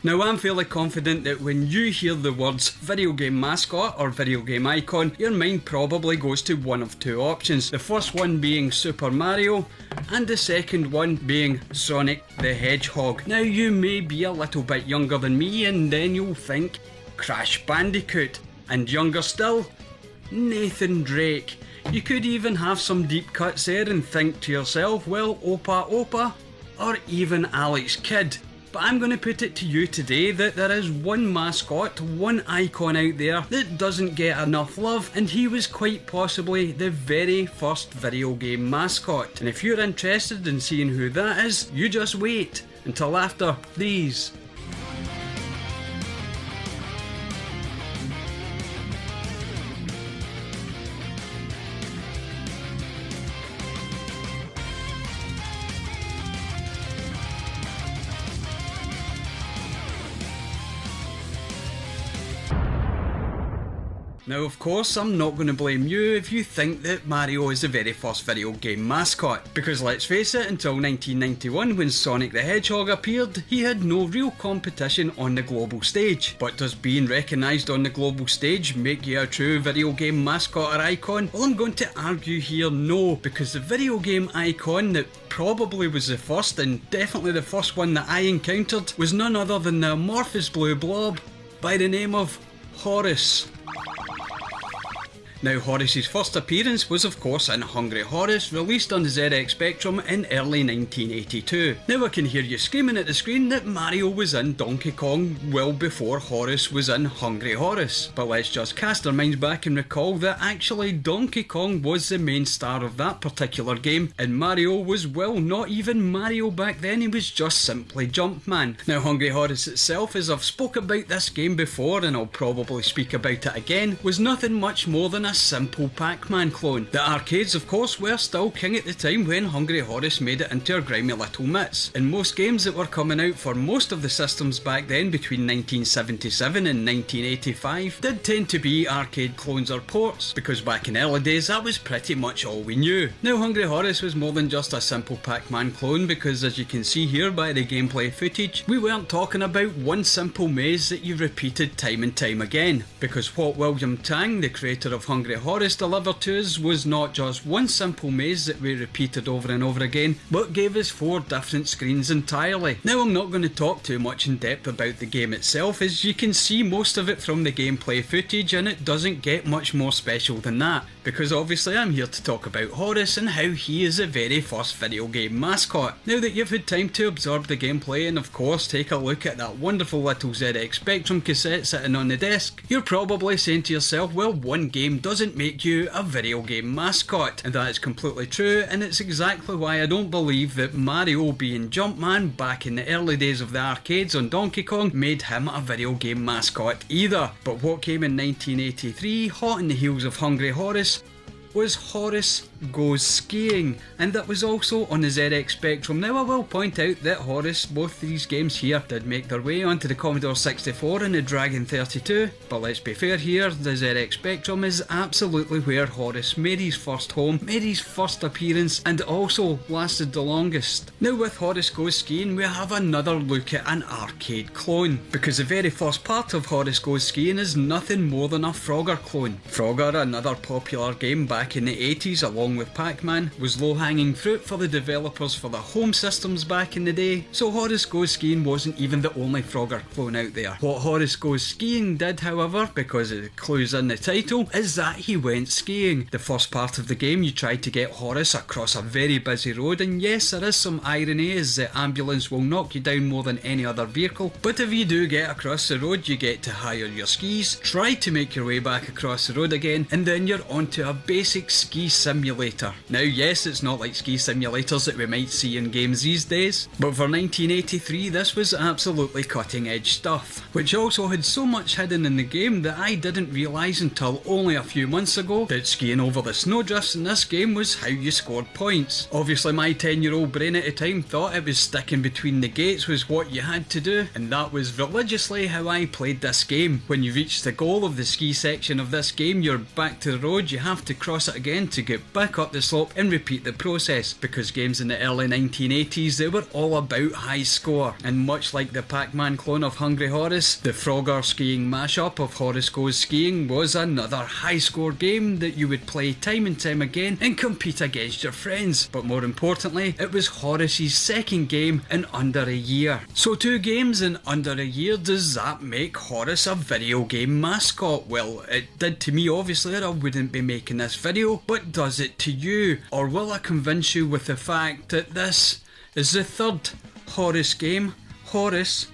Now I'm fairly confident that when you hear the words video game mascot or video game icon, your mind probably goes to one of two options. The first one being Super Mario, and the second one being Sonic the Hedgehog. Now you may be a little bit younger than me and then you'll think Crash Bandicoot, and younger still, Nathan Drake. You could even have some deep cuts there and think to yourself, well, Opa Opa, or even Alex Kidd. But I'm going to put it to you today that there is one mascot, one icon out there that doesn't get enough love, and he was quite possibly the very first video game mascot. And if you're interested in seeing who that is, you just wait until after these. Now of course I'm not going to blame you if you think that Mario is the very first video game mascot, because let's face it, until 1991 when Sonic the Hedgehog appeared, he had no real competition on the global stage. But does being recognised on the global stage make you a true video game mascot or icon? Well, I'm going to argue here no, because the video game icon that probably was the first, and definitely the first one that I encountered, was none other than the amorphous blue blob by the name of Horus. Now Horace's first appearance was of course in Hungry Horus, released on the ZX Spectrum in early 1982. Now I can hear you screaming at the screen that Mario was in Donkey Kong well before Horus was in Hungry Horus. But let's just cast our minds back and recall that actually Donkey Kong was the main star of that particular game, and Mario was, well, not even Mario back then, he was just simply Jumpman. Now Hungry Horus itself, as I've spoke about this game before and I'll probably speak about it again, was nothing much more than a simple Pac-Man clone. The arcades of course were still king at the time when Hungry Horus made it into our grimy little mitts, and most games that were coming out for most of the systems back then between 1977 and 1985 did tend to be arcade clones or ports, because back in early days that was pretty much all we knew. Now Hungry Horus was more than just a simple Pac-Man clone, because as you can see here by the gameplay footage, we weren't talking about one simple maze that you repeated time and time again, because what William Tang, the creator of Hungry Horus, delivered to us was not just one simple maze that we repeated over and over again, but gave us 4 different screens entirely. Now I'm not going to talk too much in depth about the game itself, as you can see most of it from the gameplay footage, and it doesn't get much more special than that, because obviously I'm here to talk about Horus and how he is the very first video game mascot. Now that you've had time to absorb the gameplay and of course take a look at that wonderful little ZX Spectrum cassette sitting on the desk, you're probably saying to yourself, well, one game doesn't make you a video game mascot, and that is completely true, and it's exactly why I don't believe that Mario being Jumpman back in the early days of the arcades on Donkey Kong made him a video game mascot either. But what came in 1983, hot on the heels of Hungry Horus, was Horace Goes Skiing, and that was also on the ZX Spectrum. Now I will point out that Horace, both these games here, did make their way onto the Commodore 64 and the Dragon 32, but let's be fair here, the ZX Spectrum is absolutely where Horace made his first home, made his first appearance, and also lasted the longest. Now with Horace Goes Skiing we have another look at an arcade clone, because the very first part of Horace Goes Skiing is nothing more than a Frogger clone. Frogger, another popular game back in the 80s along with Pac-Man, was low-hanging fruit for the developers for the home systems back in the day, so Horace Goes Skiing wasn't even the only Frogger clone out there. What Horace Goes Skiing did, however, because it clues in the title, is that he went skiing. The first part of the game you try to get Horace across a very busy road, and yes, there is some irony as the ambulance will knock you down more than any other vehicle, but if you do get across the road you get to hire your skis, try to make your way back across the road again, and then you're onto a basic ski simulator. Now yes, it's not like ski simulators that we might see in games these days, but for 1983 this was absolutely cutting edge stuff, which also had so much hidden in the game that I didn't realise until only a few months ago that skiing over the snowdrifts in this game was how you scored points. Obviously my 10-year-old brain at the time thought it was sticking between the gates was what you had to do, and that was religiously how I played this game. When you reach the goal of the ski section of this game, you're back to the road, you have to cross across it again to get back up the slope and repeat the process, because games in the early 1980s, they were all about high score, and much like the Pac-Man clone of Hungry Horace, the Frogger skiing mashup of Horace Goes Skiing was another high score game that you would play time and time again and compete against your friends. But more importantly, it was Horace's second game in under a year. So 2 games in under a year, does that make Horace a video game mascot? Well, it did to me obviously, or I wouldn't be making this video, but does it to you? Or will I convince you with the fact that this is the third Horace game, Horace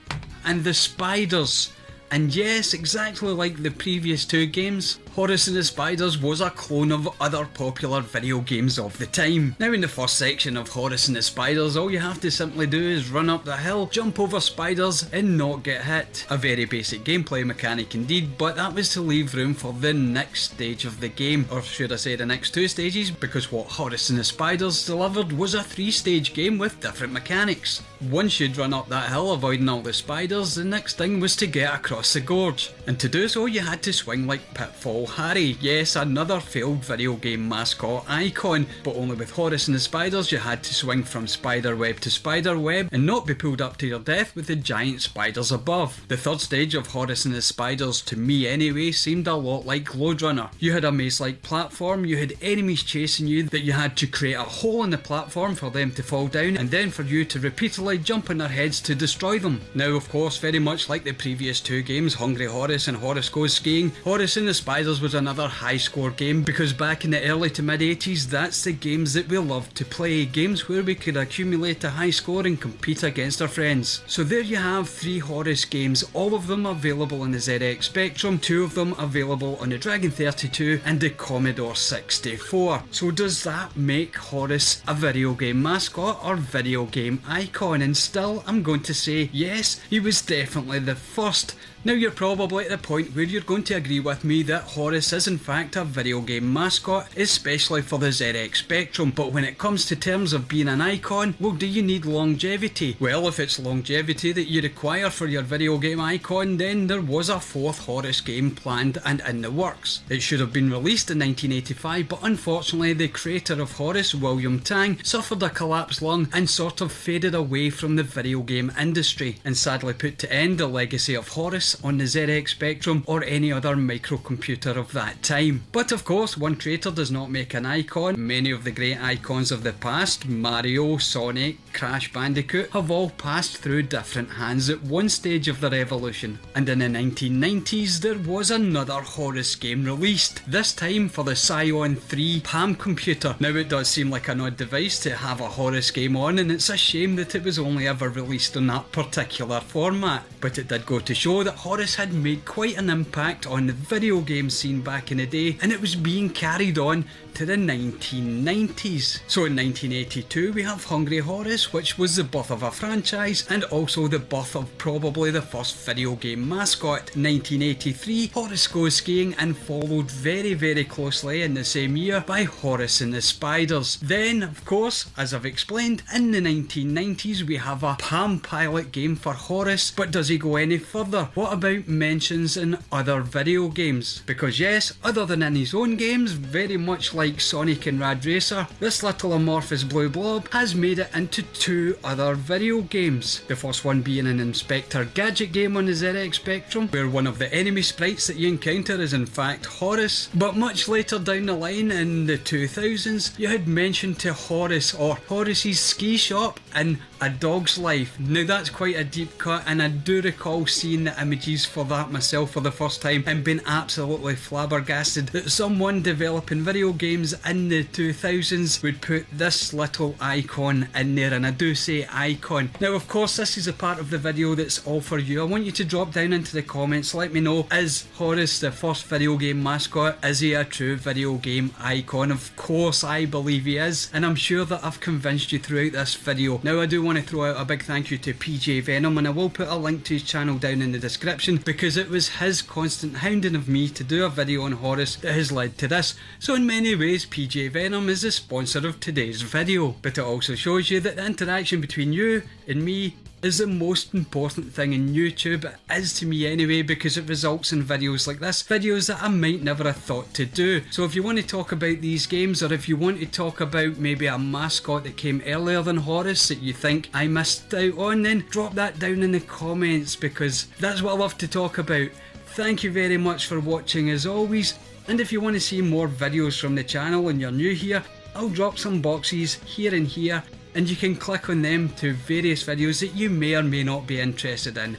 and the Spiders? And yes, exactly like the previous 2 games, Horace and the Spiders was a clone of other popular video games of the time. Now in the first section of Horace and the Spiders, all you have to simply do is run up the hill, jump over spiders and not get hit. A very basic gameplay mechanic indeed, but that was to leave room for the next stage of the game, or should I say the next 2 stages, because what Horace and the Spiders delivered was a 3-stage game with different mechanics. Once you'd run up that hill avoiding all the spiders, the next thing was to get across the gorge, and to do so you had to swing like Pitfall Harry. Yes, another failed video game mascot icon, but only with Horace and the Spiders you had to swing from spider web to spider web and not be pulled up to your death with the giant spiders above. The third stage of Horace and the Spiders, to me anyway, seemed a lot like Lode Runner. You had a maze-like platform, you had enemies chasing you that you had to create a hole in the platform for them to fall down, and then for you to repeatedly jump on their heads to destroy them. Now of course, very much like the previous 2 games, Hungry Horace and Horace Goes Skiing, Horace and the Spiders was another high score game, because back in the early to mid 80s, that's the games that we loved to play, games where we could accumulate a high score and compete against our friends. So there you have 3 Horace games, all of them available on the ZX Spectrum, 2 of them available on the Dragon 32 and the Commodore 64. So does that make Horace a video game mascot or video game icon? And still, I'm going to say yes, he was definitely the first. Now you're probably at the point where you're going to agree with me that Horace is in fact a video game mascot, especially for the ZX Spectrum, but when it comes to terms of being an icon, well, do you need longevity? Well, if it's longevity that you require for your video game icon, then there was a 4th Horace game planned and in the works. It should have been released in 1985, but unfortunately the creator of Horace, William Tang, suffered a collapsed lung and sort of faded away from the video game industry, and sadly put to end the legacy of Horace on the ZX Spectrum or any other microcomputer of that time. But of course, one creator does not make an icon. Many of the great icons of the past, Mario, Sonic, Crash Bandicoot, have all passed through different hands at one stage of their evolution. And in the 1990s, there was another Horace game released, this time for the Scion 3 PAM computer. Now it does seem like an odd device to have a Horace game on, and it's a shame that it was only ever released in that particular format. But it did go to show that Horace had made quite an impact on the video game scene back in the day, and it was being carried on to the 1990s. So in 1982 we have Hungry Horace, which was the birth of a franchise and also the birth of probably the first video game mascot. 1983 Horace Goes Skiing, and followed very closely in the same year by Horace and the Spiders. Then of course, as I've explained, in the 1990s we have a Palm Pilot game for Horace, but does he go any further? What about mentions in other video games? Because yes, other than in his own games, very much like Sonic and Rad Racer, this little amorphous blue blob has made it into 2 other video games. The first one being an Inspector Gadget game on the ZX Spectrum, where one of the enemy sprites that you encounter is in fact Horace. But much later down the line in the 2000s, you had mentioned to Horace or Horace's ski shop in A Dog's Life. Now that's quite a deep cut, and I do recall seeing the images for that myself for the first time and being absolutely flabbergasted that someone developing video games in the 2000s would put this little icon in there, and I do say icon. Now of course, this is a part of the video that's all for you. I want you to drop down into the comments, let me know, is Horace the first video game mascot? Is he a true video game icon? Of course I believe he is, and I'm sure that I've convinced you throughout this video. Now I do want to throw out a big thank you to PJ Venom, and I will put a link to his channel down in the description, because it was his constant hounding of me to do a video on Horace that has led to this. So in many ways PJ Venom is the sponsor of today's video, but it also shows you that the interaction between you and me is the most important thing in YouTube. It is to me anyway, because it results in videos like this, videos that I might never have thought to do. So if you want to talk about these games, or if you want to talk about maybe a mascot that came earlier than Horus that you think I missed out on, then drop that down in the comments, because that's what I love to talk about. Thank you very much for watching as always, and if you want to see more videos from the channel and you're new here, I'll drop some boxes here and here, and you can click on them to various videos that you may or may not be interested in.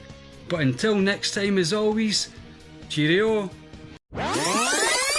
But until next time, as always, cheerio!